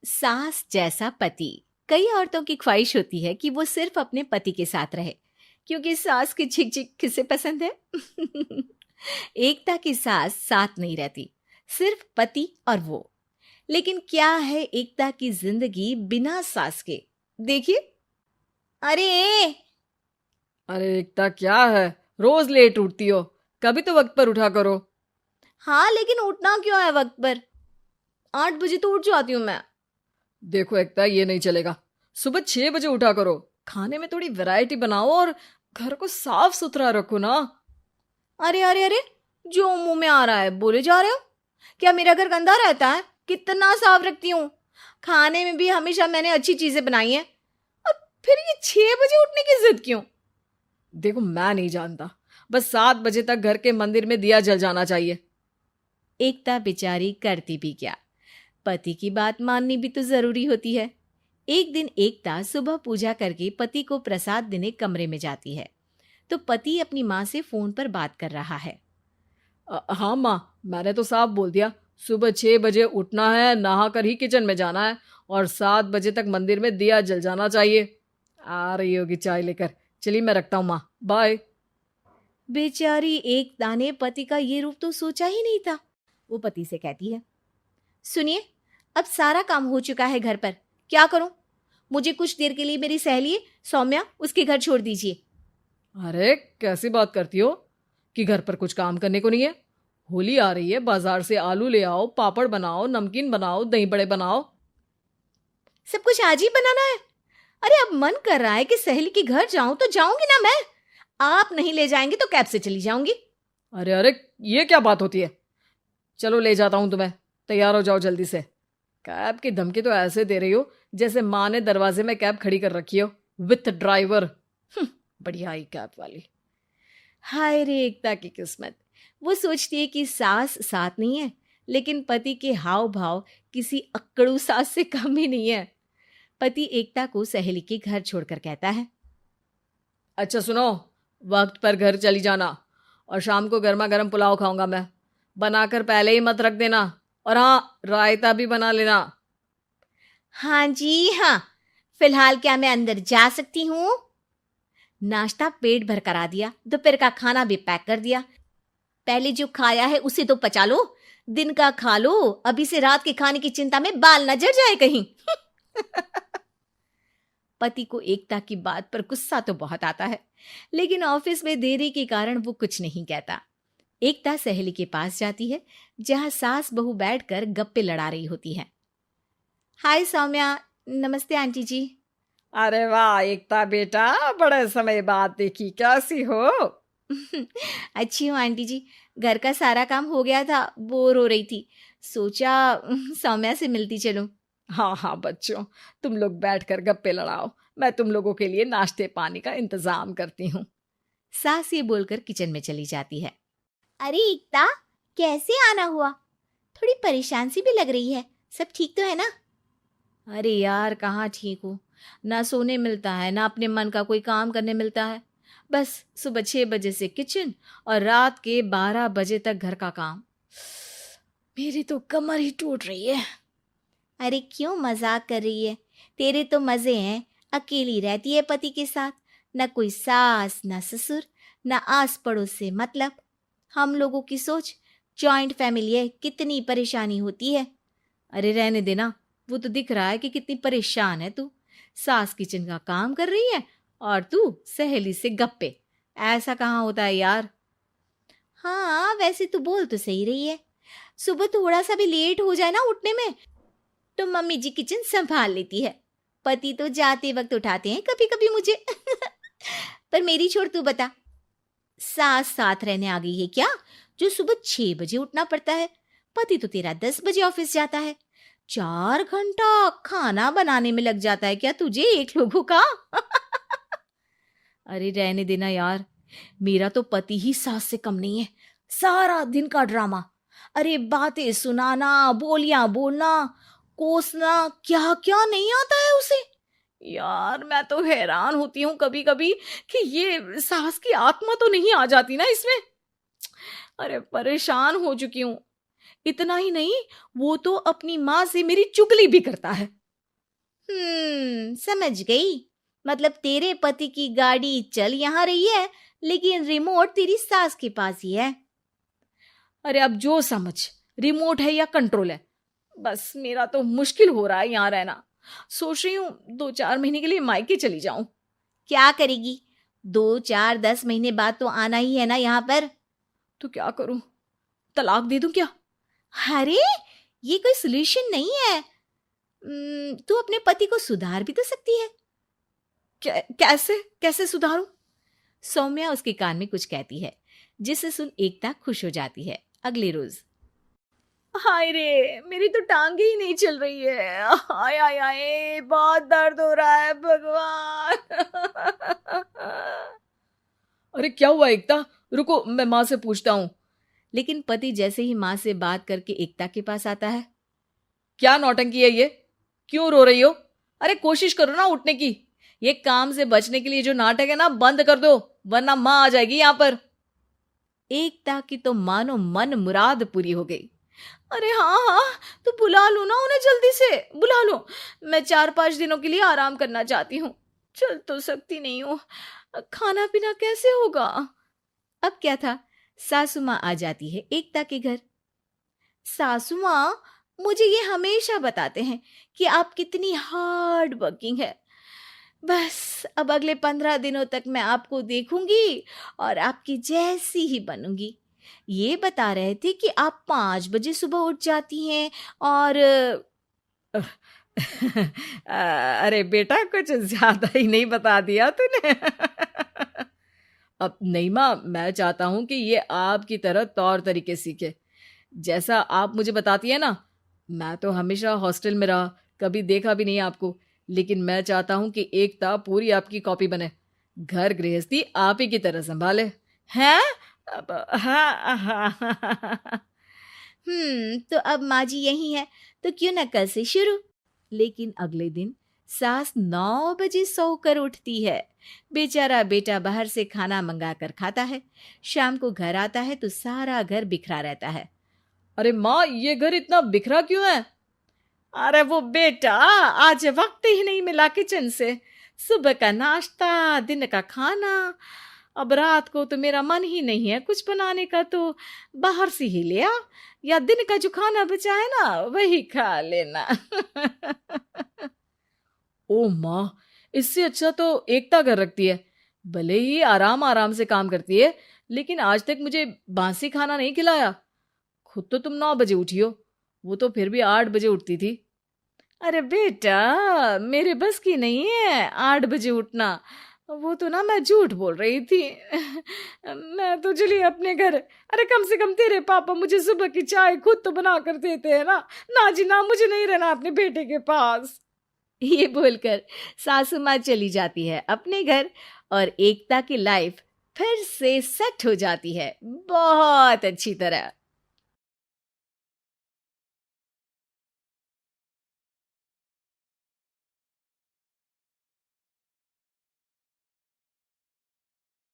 सास जैसा पति। कई औरतों की ख्वाहिश होती है कि वो सिर्फ अपने पति के साथ रहे, क्योंकि सास की झिक झिक किसे पसंद है। एकता की सास साथ नहीं रहती, सिर्फ पति और वो। लेकिन क्या है एकता की जिंदगी बिना सास के? देखिए। अरे अरे एकता, क्या है? रोज लेट उठती हो। कभी तो वक्त पर उठा करो। हाँ, लेकिन उठना क्यों है वक्त पर? 8 बजे तो उठ जाती हूँ मैं। देखो एकता, ये नहीं चलेगा। सुबह 6 बजे उठा करो। खाने में थोड़ी वैरायटी बनाओ और घर को साफ सुथरा रखो ना। अरे अरे अरे, जो मुंह में आ रहा है बोले जा रहे हो। क्या मेरा घर गंदा रहता है? कितना साफ रखती हूँ। खाने में भी हमेशा मैंने अच्छी चीजें बनाई हैं। और फिर ये 6 बजे उठने की जिद क्यों? देखो, मैं नहीं जानता। बस 7 बजे तक घर के मंदिर में दिया जल जाना चाहिए। एकता बेचारी करती भी क्या, पति की बात माननी भी तो जरूरी होती है। एक दिन एकता सुबह पूजा करके पति को प्रसाद देने कमरे में जाती है, तो पति अपनी माँ से फोन पर बात कर रहा है। हाँ माँ, मैंने तो साफ बोल दिया। सुबह 6 बजे उठना है, नहा कर ही किचन में जाना है और 7 बजे तक मंदिर में दिया जल जाना चाहिए। आ रही होगी चाय लेकर। चलिए, मैं रखता हूँ माँ, बाय। बेचारी एकता ने पति का ये रूप तो सोचा ही नहीं था। वो पति से कहती है, सुनिए, अब सारा काम हो चुका है घर पर, क्या करूं? मुझे कुछ देर के लिए मेरी सहेली सौम्या, उसके घर छोड़ दीजिए। अरे कैसी बात करती हो कि घर पर कुछ काम करने को नहीं है? होली आ रही है, बाजार से आलू ले आओ, पापड़ बनाओ, नमकीन बनाओ, दही बड़े बनाओ। सब कुछ आज ही बनाना है? अरे अब मन कर रहा है कि सहेली के घर जाऊं तो जाऊंगी ना मैं। आप नहीं ले जाएंगे तो कैब से चली जाऊंगी। अरे अरे, ये क्या बात होती है? चलो ले जाता हूँ तुम्हें। तैयार हो जाओ जल्दी से। कैब की धमकी तो ऐसे दे रही हो जैसे माँ ने दरवाजे में कैब खड़ी कर रखी हो, विथ ड्राइवर। बढ़िया आई कैब वाली। हाय रे एकता की किस्मत। वो सोचती है कि सास साथ नहीं है, लेकिन पति के हाव भाव किसी अक्कड़ू सास से कम ही नहीं है। पति एकता को सहेली के घर छोड़कर कहता है, अच्छा सुनो, वक्त पर घर चली जाना और शाम को गर्मा गर्म पुलाव खाऊंगा मैं। बनाकर पहले ही मत रख देना। और हाँ, रायता भी बना लेना। हाँ जी हाँ, फिलहाल क्या मैं अंदर जा सकती हूँ? नाश्ता पेट भर करा दिया, दोपहर का खाना भी पैक कर दिया। पहले जो खाया है उसे तो पचा लो, दिन का खा लो, अभी से रात के खाने की चिंता में बाल न जल जाए कहीं। पति को एकता की बात पर गुस्सा तो बहुत आता है, लेकिन ऑफिस में देरी के कारण वो कुछ नहीं कहता। एकता सहेली के पास जाती है, जहां सास बहू बैठकर गप्पे लड़ा रही होती है। हाय सौम्या, नमस्ते आंटी जी। अरे वाह एकता बेटा, बड़े समय बाद देखी, कैसी हो? अच्छी हूँ आंटी जी। घर का सारा काम हो गया था, बोर हो रही थी, सोचा सौम्या से मिलती चलूं। हाँ हाँ बच्चों, तुम लोग बैठकर गप्पे लड़ाओ। मैं तुम लोगों के लिए नाश्ते पानी का इंतजाम करती हूँ। सास ये बोलकर किचन में चली जाती है। अरे एकता, कैसे आना हुआ? थोड़ी परेशान सी भी लग रही है, सब ठीक तो है ना? अरे यार, कहाँ ठीक हूँ। ना सोने मिलता है, ना अपने मन का कोई काम करने मिलता है। बस सुबह 6 बजे से किचन और रात के 12 बजे तक घर का काम। मेरी तो कमर ही टूट रही है। अरे क्यों मजाक कर रही है? तेरे तो मजे हैं, अकेली रहती है पति के साथ, न कोई सास न ससुर, न आस पड़ोस से मतलब। हम लोगों की सोच, जॉइंट फैमिली है, कितनी परेशानी होती है। अरे रहने देना, वो तो दिख रहा है कि कितनी परेशान है तू। सास किचन का काम कर रही है और तू सहेली से गप्पे। ऐसा कहाँ होता है यार। हाँ वैसे तू बोल तो सही रही है। सुबह थोड़ा सा भी लेट हो जाए ना उठने में, तो मम्मी जी किचन संभाल लेती है। पति तो जाते वक्त उठाते हैं कभी कभी मुझे। पर मेरी छोड़, तू बता, सास साथ रहने आ गई है क्या, जो सुबह 6 बजे उठना पड़ता है? पति तो तेरा 10 बजे ऑफिस जाता है। 4 घंटा खाना बनाने में लग जाता है क्या तुझे, एक लोगों का? अरे रहने देना यार, मेरा तो पति ही सास से कम नहीं है। सारा दिन का ड्रामा, अरे बातें सुनाना, बोलियां बोलना, कोसना, क्या क्या नहीं आता है उसे। यार मैं तो हैरान होती हूँ कभी कभी कि ये सास की आत्मा तो नहीं आ जाती ना इसमें। अरे परेशान हो चुकी हूँ। इतना ही नहीं, वो तो अपनी माँ से मेरी चुगली भी करता है। समझ गई। मतलब तेरे पति की गाड़ी चल यहाँ रही है, लेकिन रिमोट तेरी सास के पास ही है। अरे अब जो समझ, रिमोट है या कंट्रोल है, बस मेरा तो मुश्किल हो रहा है यहाँ रहना। सोच रही हूँ 2-4 महीने के लिए मायके चली जाऊं। क्या करेगी? 2-4-10 महीने बाद तो आना ही है ना यहाँ पर। तो क्या करूं, तलाक दे दूं क्या? अरे ये कोई सोल्यूशन नहीं है। तू अपने पति को सुधार भी तो सकती है। कैसे कैसे सुधारूं? सौम्या उसके कान में कुछ कहती है, जिसे सुन एकता खुश हो जाती है। अगले रोज, हाय रे, मेरी तो टांगे ही नहीं चल रही है। हाय हाय हाय, बहुत दर्द हो रहा है भगवान। अरे क्या हुआ एकता? रुको, मैं माँ से पूछता हूँ। लेकिन पति जैसे ही माँ से बात करके एकता के पास आता है। क्या नौटंकी है ये? क्यों रो रही हो? अरे कोशिश करो ना उठने की। ये काम से बचने के लिए जो नाटक है ना, बंद कर दो, वरना माँ आ जाएगी यहाँ पर। एकता की तो मानो मन मुराद पूरी हो गई। अरे हाँ हाँ, तो बुला लो ना उन्हें, जल्दी से बुला लो। मैं 4-5 दिनों के लिए आराम करना चाहती हूँ। चल तो सकती नहीं हूँ, खाना पीना कैसे होगा? अब क्या था, सासू माँ आ जाती है एकता के घर। सासू माँ, मुझे ये हमेशा बताते हैं कि आप कितनी हार्ड वर्किंग है। बस अब अगले 15 दिनों तक मैं आपको देखूंगी और आपकी जैसी ही बनूंगी। ये बता रहे थे कि आप 5 बजे सुबह उठ जाती हैं और अरे बेटा, कुछ ज्यादा ही नहीं बता दिया तूने। अब नहीं माँ, मैं चाहता हूं कि ये आपकी तरह तौर तरीके सीखे, जैसा आप मुझे बताती है ना। मैं तो हमेशा हॉस्टल में रहा, कभी देखा भी नहीं आपको, लेकिन मैं चाहता हूं कि एकता पूरी आपकी कॉपी बने, घर गृहस्थी आप ही की तरह संभाले। हैं? अब हाँ हाँ। तो अब माँ जी यही है, तो क्यों न कल से शुरू। लेकिन अगले दिन सास 9 बजे सोकर उठती है। बेचारा बेटा बाहर से खाना मंगा कर खाता है। शाम को घर आता है तो सारा घर बिखरा रहता है। अरे माँ, ये घर इतना बिखरा क्यों है? अरे वो बेटा, आज वक्त ही नहीं मिला किचन से। सुबह का नाश्ता, दिन का खाना, अब रात को तो मेरा मन ही नहीं है कुछ बनाने का, तो बाहर से ही ले आ, या दिन का जो खाना बचा है ना वही खा लेना। ओ माँ, इससे अच्छा तो एकता घर रखती है। भले ही आराम आराम से काम करती है, लेकिन आज तक मुझे बासी खाना नहीं खिलाया। खुद तो तुम 9 बजे उठी हो, वो तो फिर भी 8 बजे उठती थी। अरे बेटा, मेरे बस की नहीं है 8 बजे उठना। वो तो ना मैं झूठ बोल रही थी। मैं तो चली अपने घर। अरे कम से कम तेरे पापा मुझे सुबह की चाय खुद तो बना कर देते हैं ना। ना जी ना, मुझे नहीं रहना अपने बेटे के पास। ये बोलकर सासू माँ चली जाती है अपने घर और एकता की लाइफ फिर से सेट हो जाती है बहुत अच्छी तरह।